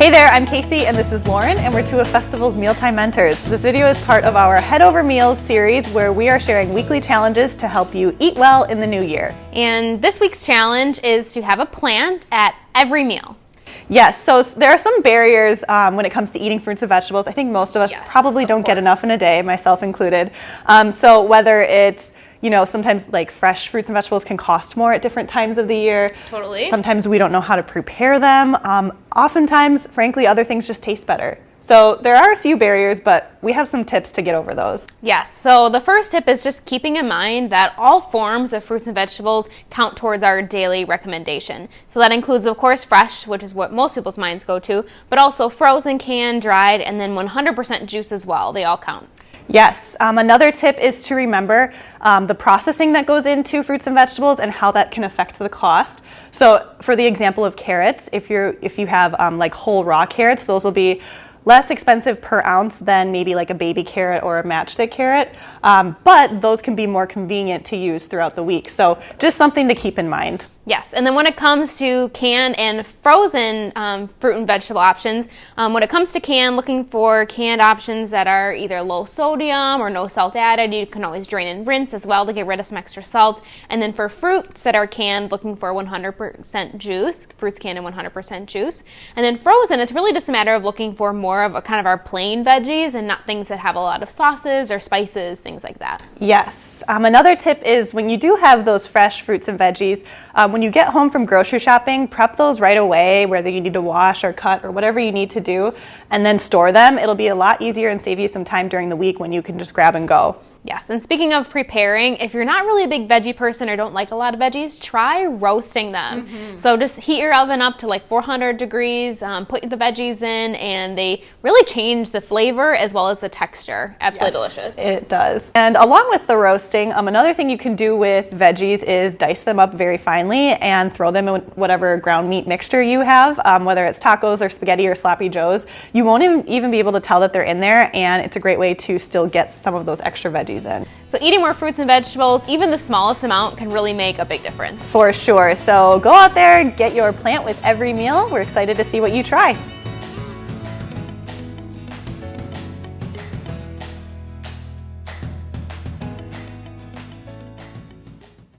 Hey there, I'm Casey and this is Lauren, and we're two of Festival's Mealtime Mentors. This video is part of our Head Over Meals series where we are sharing weekly challenges to help you eat well in the new year. And this week's challenge is to have a plant at every meal. Yes, so there are some barriers when it comes to eating fruits and vegetables. I think most of us probably don't get enough in a day, myself included. So whether it's sometimes like fresh fruits and vegetables can cost more at different times of the year. Totally. Sometimes we don't know how to prepare them. Oftentimes, frankly, other things just taste better. So there are a few barriers, but we have some tips to get over those. Yes, so the first tip is just keeping in mind that all forms of fruits and vegetables count towards our daily recommendation. So that includes, of course, fresh, which is what most people's minds go to, but also frozen, canned, dried, and then 100% juice as well. They all count. Yes, another tip is to remember the processing that goes into fruits and vegetables and how that can affect the cost. So for the example of carrots, if you have like whole raw carrots, those will be less expensive per ounce than maybe like a baby carrot or a matchstick carrot, but those can be more convenient to use throughout the week. So just something to keep in mind. Yes, and then when it comes to canned and frozen fruit and vegetable options, when it comes to canned, looking for canned options that are either low sodium or no salt added. You can always drain and rinse as well to get rid of some extra salt. And then for fruits that are canned, looking for 100% juice, fruits canned in 100% juice. And then frozen, it's really just a matter of looking for more of a kind of our plain veggies and not things that have a lot of sauces or spices, things like that. Yes, another tip is when you do have those fresh fruits and veggies, when you get home from grocery shopping, prep those right away, whether you need to wash or cut or whatever you need to do, and then store them. It'll be a lot easier and save you some time during the week when you can just grab and go. Yes, and speaking of preparing, if you're not really a big veggie person or don't like a lot of veggies, try roasting them. So just heat your oven up to like 400 degrees, put the veggies in, and they really change the flavor as well as the texture. Absolutely delicious. It does. And along with the roasting, another thing you can do with veggies is dice them up very finely and throw them in whatever ground meat mixture you have, whether it's tacos or spaghetti or sloppy joes. You won't even be able to tell that they're in there, and it's a great way to still get some of those extra veggies in. So eating more fruits and vegetables, even the smallest amount, can really make a big difference. For sure. So go out there, get your plant with every meal. We're excited to see what you try.